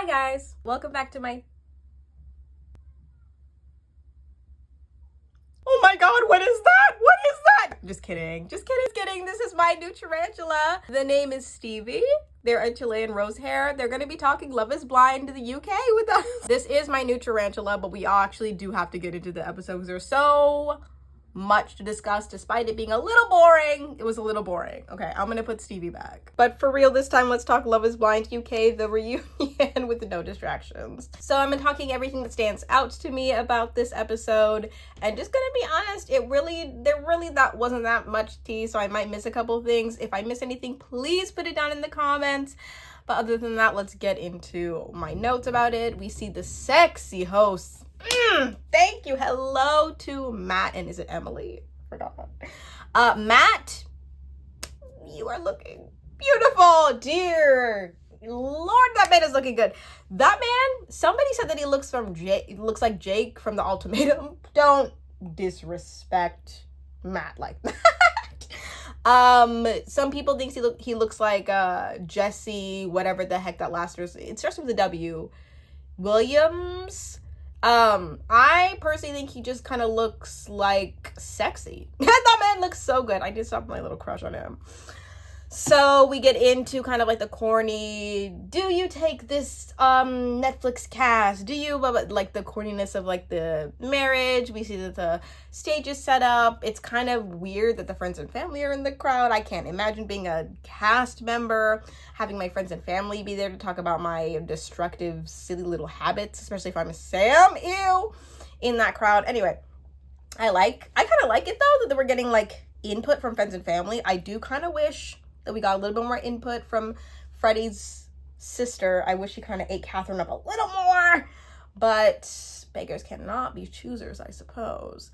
Hi guys, welcome back to my... Oh my god, what is that? What is that? Just kidding, just kidding. This is my new tarantula. The name is Stevie. They're a Chilean rose hair. They're gonna be talking Love is Blind to the UK with us. This is my new tarantula, but we actually do have to get into the episode because there's so much to discuss. Despite it being a little boring, it was a little boring. Okay, I'm gonna put Stevie back. But for real this time, let's talk Love is Blind UK, the reunion with no distractions. So I'm talking everything that stands out to me about this episode, and just gonna be honest, there really wasn't that much tea, so I might miss a couple things. If I miss anything, please put it down in the comments. But other than that, let's get into my notes about it. We see the sexy hosts. Thank you. Hello to Matt, and is it Emily? Forgot. Matt, you are looking beautiful, dear Lord. That man is looking good. That man. Somebody said that he looks like Jake from The Ultimatum. Don't disrespect Matt like that. Some people think he looks like Jesse, whatever the heck that last name. It starts with a W. Williams. I personally think he just kind of looks like sexy. That man looks so good. I did stop my little crush on him. So we get into kind of like the corny, do you take this Netflix cast? Do you, like the corniness of like the marriage? We see that the stage is set up. It's kind of weird that the friends and family are in the crowd. I can't imagine being a cast member, having my friends and family be there to talk about my destructive, silly little habits, especially if I'm Sam, in that crowd. Anyway, I kind of like it though, that we're getting like input from friends and family. I do kind of wish that we got a little bit more input from Freddie's sister. I wish he kind of ate Catherine up a little more, but beggars cannot be choosers, I suppose.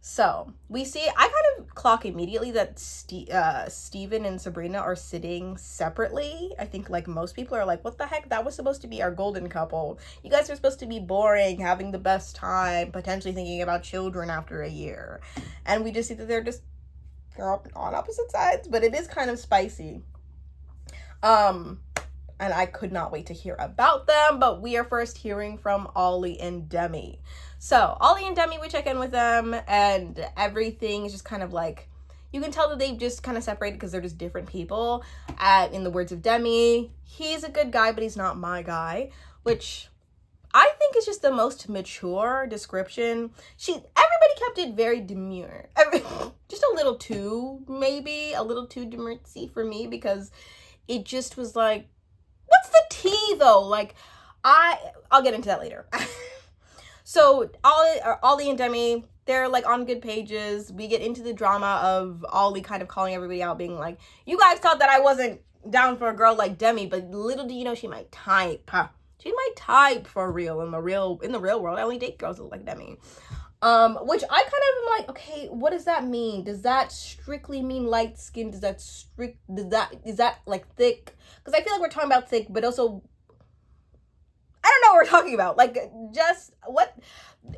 So we see, I kind of clock immediately that Steven and Sabrina are sitting separately. I think like most people are like, what the heck? That was supposed to be our golden couple. You guys are supposed to be boring, having the best time, potentially thinking about children after a year. And we just see that they're on opposite sides, but it is kind of spicy. And I could not wait to hear about them, but we are first hearing from Ollie and Demi. So Ollie and Demi, we check in with them, and everything is just kind of like, you can tell that they've just kind of separated because they're just different people. In the words of Demi, he's a good guy, but he's not my guy, which I think is just the most mature description. Everybody kept it very demure. Just a little too demurcy for me, because it just was like, what's the tea though? Like, I'll get into that later. So Ollie and Demi, they're like on good pages. We get into the drama of Ollie kind of calling everybody out, being like, you guys thought that I wasn't down for a girl like Demi, but little do you know she might type. She might type for real in the real world. I only date girls that look like Demi. Which I kind of am like, okay, what does that mean? Does that strictly mean light skin? Is that like thick? Because I feel like we're talking about thick, but also, I don't know what we're talking about. Like, just what?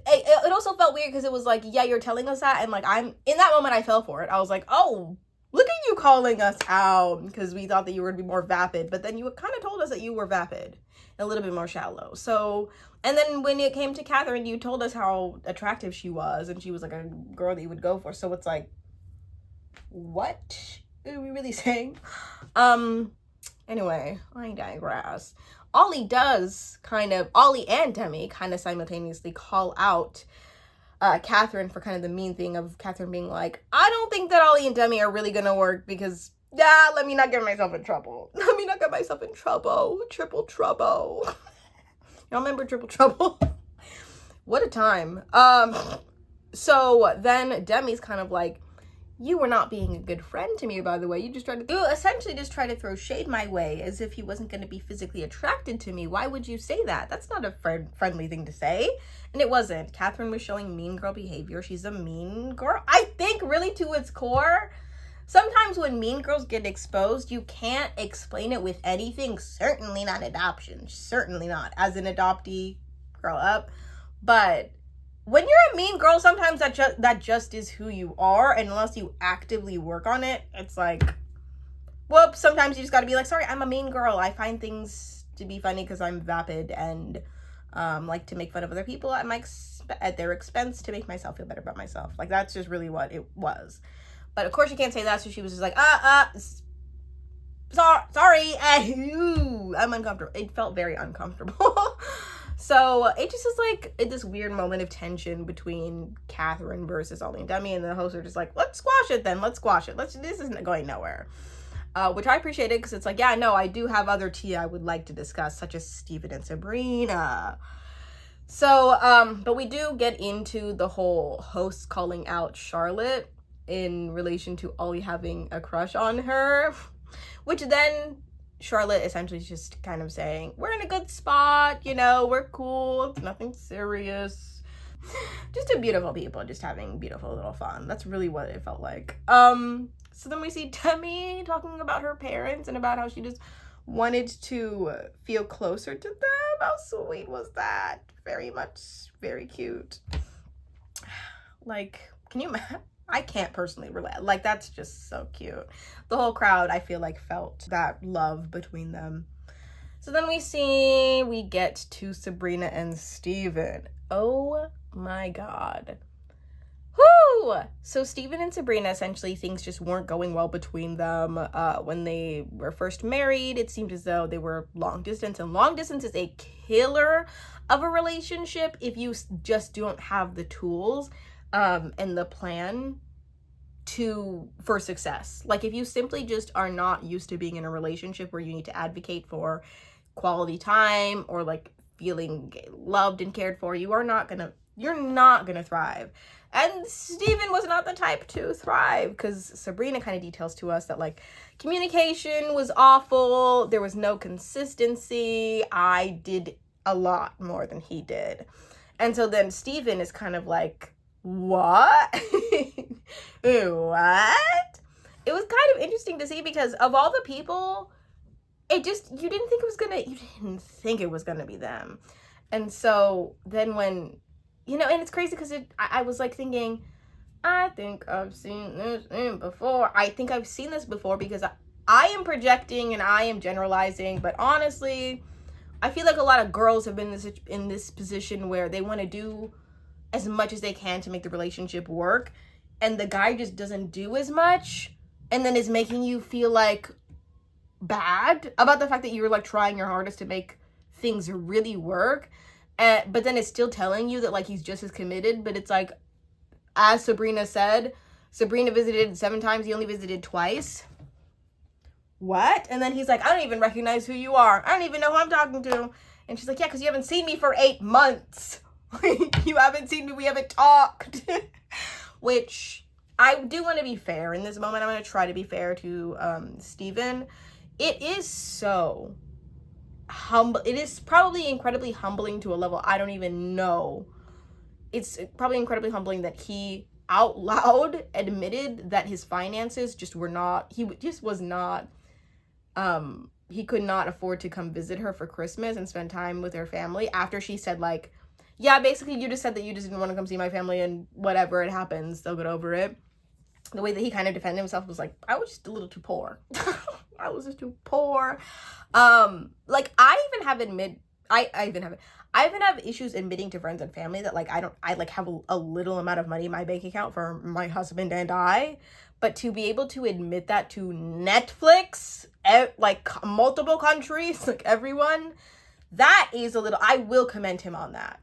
It also felt weird because it was like, yeah, you're telling us that, and like, in that moment I fell for it. I was like, oh, look at you calling us out because we thought that you were going to be more vapid, but then you kind of told us that you were vapid, a little bit more shallow. So, and then when it came to Catherine, you told us how attractive she was, and she was like a girl that you would go for. So it's like, what are we really saying? Anyway, I digress. Ollie and Demi kind of simultaneously call out Catherine for kind of the mean thing of Catherine being like, I don't think that Ollie and Demi are really gonna work because, let me not get myself in trouble. Triple trouble. Y'all remember Triple Trouble? What a time. So then Demi's kind of like, you were not being a good friend to me, by the way. You essentially just tried to throw shade my way as if he wasn't going to be physically attracted to me. Why would you say that? That's not a friendly thing to say. And it wasn't. Catherine was showing mean girl behavior. She's a mean girl. I think really to its core, sometimes when mean girls get exposed, you can't explain it with anything. Certainly not adoption. Certainly not. As an adoptee, grow up. But when you're a mean girl, sometimes that just is who you are, and unless you actively work on it, it's like, whoops. Sometimes you just got to be like, sorry, I'm a mean girl. I find things to be funny because I'm vapid and like to make fun of other people at at their expense to make myself feel better about myself. Like, that's just really what it was. But of course you can't say that, so she was just like, sorry, I'm uncomfortable. It felt very uncomfortable. So it just is like this weird moment of tension between Catherine versus Ollie and Demi, and the hosts are just like, let's squash it then. Let's squash it. This isn't going nowhere. Which I appreciated because it's like, yeah, no, I do have other tea I would like to discuss, such as Steven and Sabrina. So, but we do get into the whole host calling out Charlotte in relation to Ollie having a crush on her, which then Charlotte essentially is just kind of saying, we're in a good spot, you know, we're cool, it's nothing serious. Just a beautiful people just having beautiful little fun. That's really what it felt like. So then we see Demi talking about her parents and about how she just wanted to feel closer to them. How sweet was that? Very much, very cute. Like, can you imagine? I can't personally relate. Like, that's just so cute. The whole crowd, I feel like, felt that love between them. So then we get to Sabrina and Steven. Oh my God. Whoo! So Steven and Sabrina, essentially things just weren't going well between them. When they were first married, it seemed as though they were long distance, and long distance is a killer of a relationship if you just don't have the tools and the plan for success. Like, if you simply just are not used to being in a relationship where you need to advocate for quality time or like feeling loved and cared for, you're not gonna thrive. And Steven was not the type to thrive, because Sabrina kind of details to us that like communication was awful, there was no consistency, I did a lot more than he did. And so then Steven is kind of like, what? What? It was kind of interesting to see, because of all the people, you didn't think it was gonna be them. And so then when, you know, and it's crazy because I was like thinking, I think I've seen this before. I think I've seen this before because I am projecting and I am generalizing, but honestly, I feel like a lot of girls have been in this position where they want to do as much as they can to make the relationship work, and the guy just doesn't do as much, and then is making you feel like bad about the fact that you're like trying your hardest to make things really work. But then it's still telling you that like he's just as committed. But it's like, as Sabrina said, Sabrina visited 7 times, he only visited twice. What? And then he's like, I don't even recognize who you are. I don't even know who I'm talking to. And she's like, yeah, because you haven't seen me for 8 months. You haven't seen me, we haven't talked. Which, I do want to be fair in this moment. I'm going to try to be fair to Steven. It is so humble. It is probably incredibly humbling to a level I don't even know. It's probably incredibly humbling that he out loud admitted that his finances just were not, he just was not, he could not afford to come visit her for Christmas and spend time with her family, after she said like, yeah, basically you just said that you just didn't want to come see my family, and whatever, it happens, they'll get over it. The way that he kind of defended himself was like, I was just a little too poor. I was just too poor. Like, I even have issues admitting to friends and family that like I like have a little amount of money in my bank account for my husband and I, but to be able to admit that to Netflix, like multiple countries, like everyone, that is a little, I will commend him on that.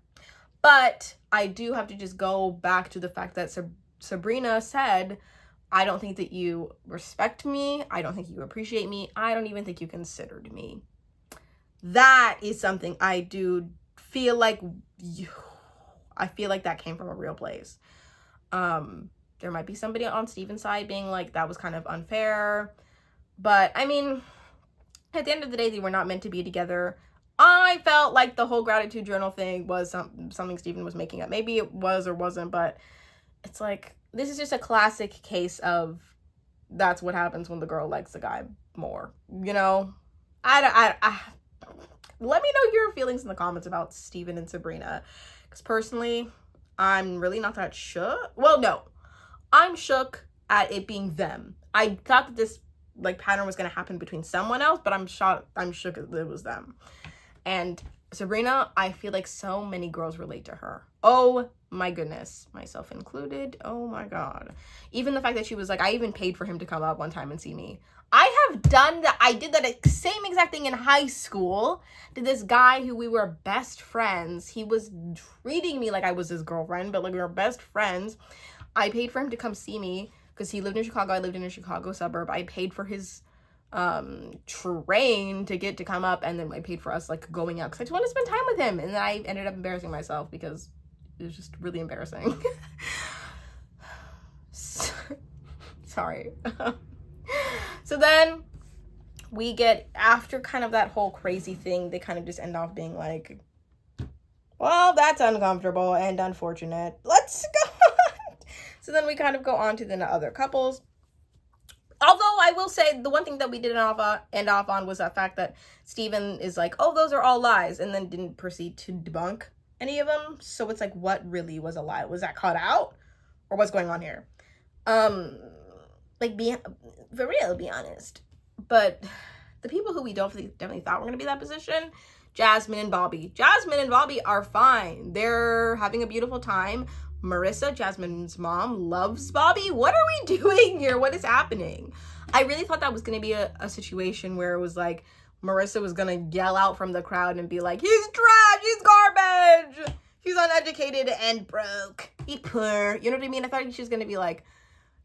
But I do have to just go back to the fact that Sabrina said, I don't think that you respect me. I don't think you appreciate me. I don't even think you considered me. That is something I do feel like, I feel like that came from a real place. There might be somebody on Steven's side being like, that was kind of unfair. But I mean, at the end of the day, they were not meant to be together. I felt like the whole gratitude journal thing was something Steven was making up. Maybe it was or wasn't, but it's like, this is just a classic case of that's what happens when the girl likes the guy more, you know? I let me know your feelings in the comments about Steven and Sabrina, because personally, I'm really not that shook. Well, no, I'm shook at it being them. I thought that this like pattern was going to happen between someone else, but I'm shook that it was them. And Sabrina, I feel like so many girls relate to her. Oh my goodness, myself included. Oh my God. Even the fact that she was like, I even paid for him to come up one time and see me. I have done that. I did that same exact thing in high school to this guy who we were best friends. He was treating me like I was his girlfriend, but like we were best friends. I paid for him to come see me because he lived in Chicago. I lived in a Chicago suburb. I paid for his train ticket to come up, and then I paid for us like going out because I just want to spend time with him. And then I ended up embarrassing myself because it was just really embarrassing. Sorry. So then we get, after kind of that whole crazy thing, they kind of just end off being like, well, that's uncomfortable and unfortunate. Let's go on. So then we kind of go on to the other couples. Although I will say the one thing that we did end off on was that fact that Steven is like, oh, those are all lies, and then didn't proceed to debunk any of them. So it's like, what really was a lie? Was that cut out? Or what's going on here? Like, for real, be honest. But the people who we definitely thought were going to be that position, Jasmine and Bobby. Jasmine and Bobby are fine. They're having a beautiful time. Marissa, Jasmine's mom, loves Bobby. What are we doing here? What is happening? I really thought that was going to be a situation where it was like Marissa was going to yell out from the crowd and be like, he's trash, he's garbage, he's uneducated and broke, he poor. You know what I mean? I thought she was going to be like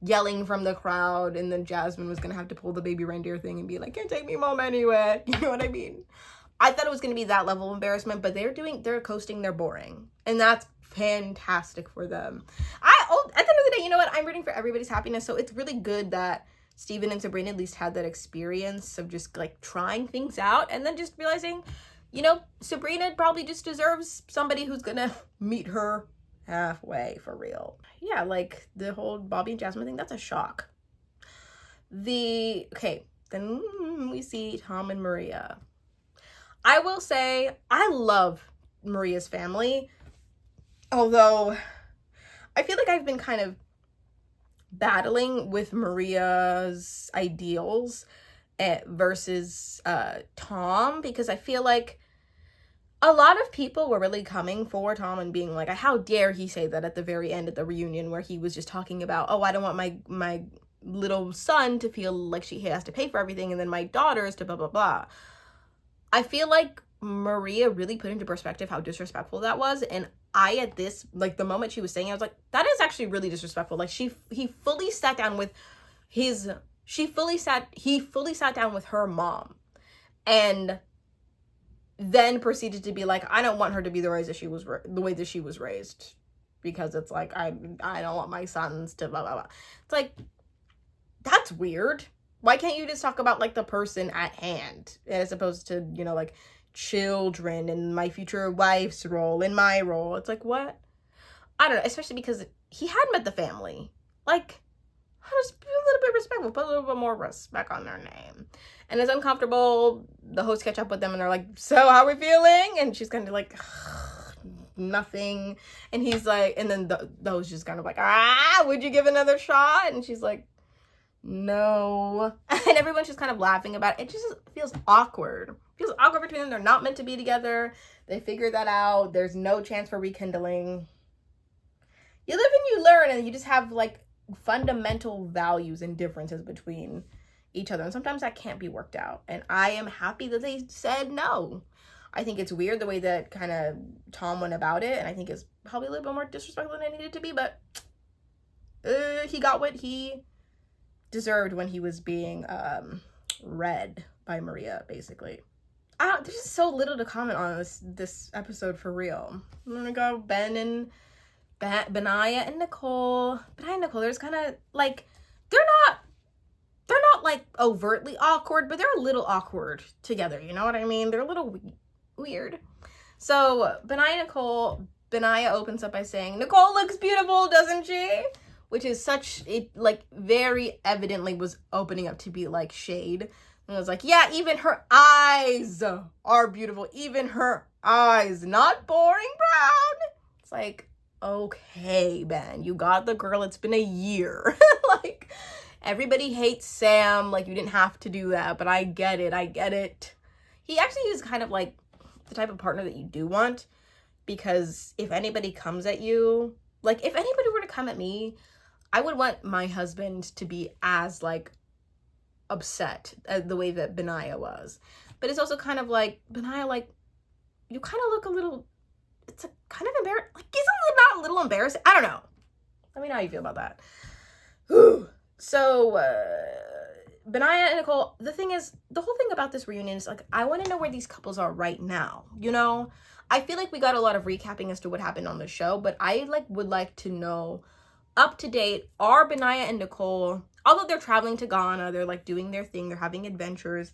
yelling from the crowd, and then Jasmine was going to have to pull the baby reindeer thing and be like, can't take me mom anyway. You know what I mean? I thought it was going to be that level of embarrassment, but they're coasting, they're boring. And that's fantastic for them. At the end of the day, you know what? I'm rooting for everybody's happiness. So it's really good that Steven and Sabrina at least had that experience of just like trying things out and then just realizing, you know, Sabrina probably just deserves somebody who's going to meet her halfway for real. Yeah, like the whole Bobby and Jasmine thing, that's a shock. Okay, then we see Tom and Maria. I will say I love Maria's family, although I feel like I've been kind of battling with Maria's ideals versus Tom, because I feel like a lot of people were really coming for Tom and being like, how dare he say that at the very end of the reunion, where he was just talking about, oh, I don't want my little son to feel like he has to pay for everything, and then my daughters to blah, blah, blah. I feel like Maria really put into perspective how disrespectful that was. And the moment she was saying it, I was like, that is actually really disrespectful. Like he fully sat down with he fully sat down with her mom and then proceeded to be like, I don't want her to be the way that she was raised, because it's like, I don't want my sons to blah, blah, blah. It's like, that's weird. Why can't you just talk about like the person at hand as opposed to, you know, like children and my future wife's role and my role? It's like, what? I don't know, especially because he had met the family. Like, just be a little bit respectful, put a little bit more respect on their name. And it's uncomfortable. The hosts catch up with them and they're like, so how are we feeling? And she's kind of like, nothing. And he's like, and then the host just kind of like, would you give another shot? And she's like, no. And everyone's just kind of laughing about it. It just feels awkward. It feels awkward between them. They're not meant to be together. They figured that out. There's no chance for rekindling. You live and you learn, and you just have like fundamental values and differences between each other, and sometimes that can't be worked out. And I am happy that they said no. I think it's weird the way that kind of Tom went about it, and I think it's probably a little bit more disrespectful than it needed to be, but he got what he deserved when he was being read by Maria, basically. There's just so little to comment on this episode, for real. I'm gonna go Benaya and Nicole. Benaya and Nicole, there's kind of like, they're not like overtly awkward, but they're a little awkward together, you know what I mean? They're a little weird. So Benaya opens up by saying, Nicole looks beautiful, doesn't she? Which is very evidently was opening up to be like shade. And I was like, yeah, even her eyes are beautiful. Even her eyes, not boring brown. It's like, okay, Ben, you got the girl. It's been a year. Like, everybody hates Sam. Like, you didn't have to do that, but I get it. He was kind of like, the type of partner that you do want, because if anybody comes at you, like if anybody were to come at me, I would want my husband to be as like upset the way that Benaya was. But it's also kind of like, Benaya, like, you kind of look a little, it's a kind of embarrassing, like, isn't it not a little embarrassing? I don't know. Let me know how you feel about that. So, Benaya and Nicole, the thing is, the whole thing about this reunion is, like, I want to know where these couples are right now, you know? I feel like we got a lot of recapping as to what happened on the show, but I, like, would like to know, up to date, are Benaya and Nicole, although they're traveling to Ghana, they're, like, doing their thing, they're having adventures,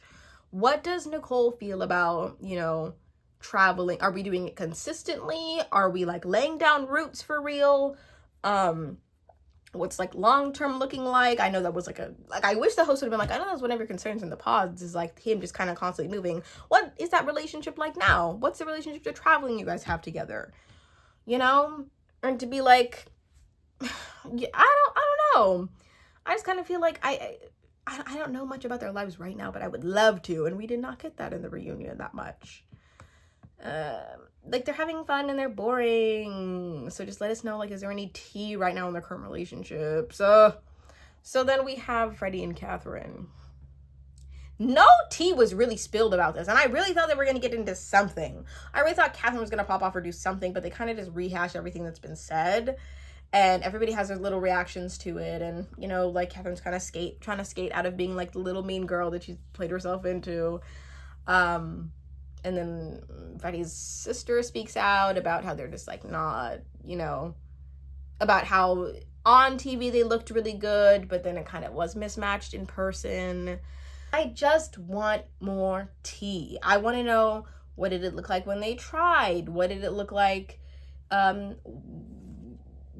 what does Nicole feel about, you know, traveling? Are we doing it consistently? Are we, like, laying down roots for real? What's like long-term looking like? I know that was like I wish the host would have been like, I know that's one of your concerns in the pods is like him just kind of constantly moving. What is that relationship like now? What's the relationship to traveling you guys have together? You know? And to be like, I don't know. I just kind of feel like I don't know much about their lives right now, but I would love to, and we did not get that in the reunion that much. Like, they're having fun and they're boring, so just let us know, like, is there any tea right now in their current relationships? So then we have Freddie and Catherine. No tea was really spilled about this, and I really thought they were going to get into something. I really thought Catherine was going to pop off or do something, but they kind of just rehashed everything that's been said, and everybody has their little reactions to it, and, you know, like, Catherine's kind of trying to skate out of being, like, the little mean girl that she's played herself into. And then Freddie's sister speaks out about how they're just, like, not, you know, about how on TV they looked really good, but then it kind of was mismatched in person. I just want more tea. I want to know, what did it look like when they tried? What did it look like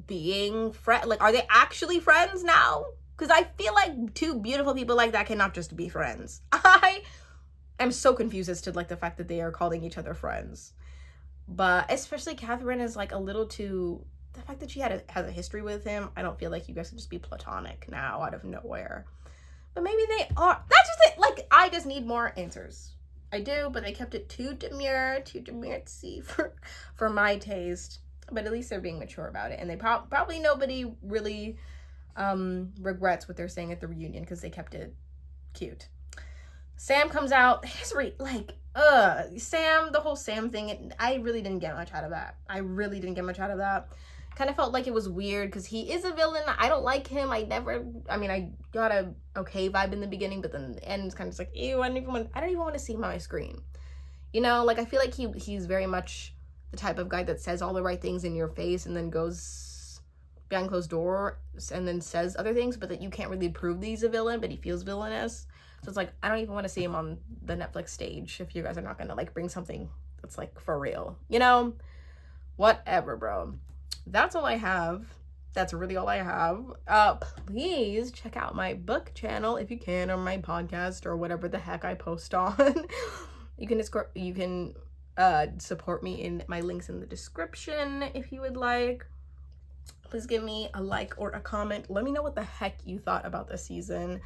being friends? Like, are they actually friends now? Because I feel like two beautiful people like that cannot just be friends. I'm so confused as to, like, the fact that they are calling each other friends. But especially Catherine is, like, a little too... The fact that she has a history with him, I don't feel like you guys can just be platonic now out of nowhere. But maybe they are. That's just it. Like, I just need more answers. I do, but they kept it too demure-y for my taste. But at least they're being mature about it. And they probably nobody really regrets what they're saying at the reunion because they kept it cute. Sam comes out. Sam, the whole Sam thing, I really didn't get much out of that. Kind of felt like it was weird because he is a villain. I don't like him. I got a okay vibe in the beginning, but then the end is kind of just like, ew, I don't even want to see him on my screen. You know, like, I feel like he's very much the type of guy that says all the right things in your face and then goes behind closed door and then says other things, but that you can't really prove that he's a villain, but he feels villainous. So it's like, I don't even want to see him on the Netflix stage if you guys are not going to, like, bring something that's, like, for real. You know? Whatever, bro. That's all I have. That's really all I have. Please check out my book channel if you can, or my podcast, or whatever the heck I post on. You can support me in my links in the description if you would like. Please give me a like or a comment. Let me know what the heck you thought about this season.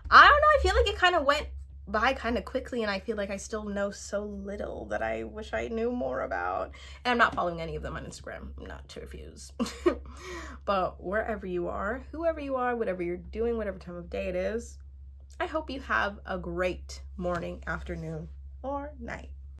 I don't know, I feel like it kind of went by kind of quickly, and I feel like I still know so little that I wish I knew more about. And I'm not following any of them on Instagram, not to refuse. But wherever you are, whoever you are, whatever you're doing, whatever time of day it is, I hope you have a great morning, afternoon, or night.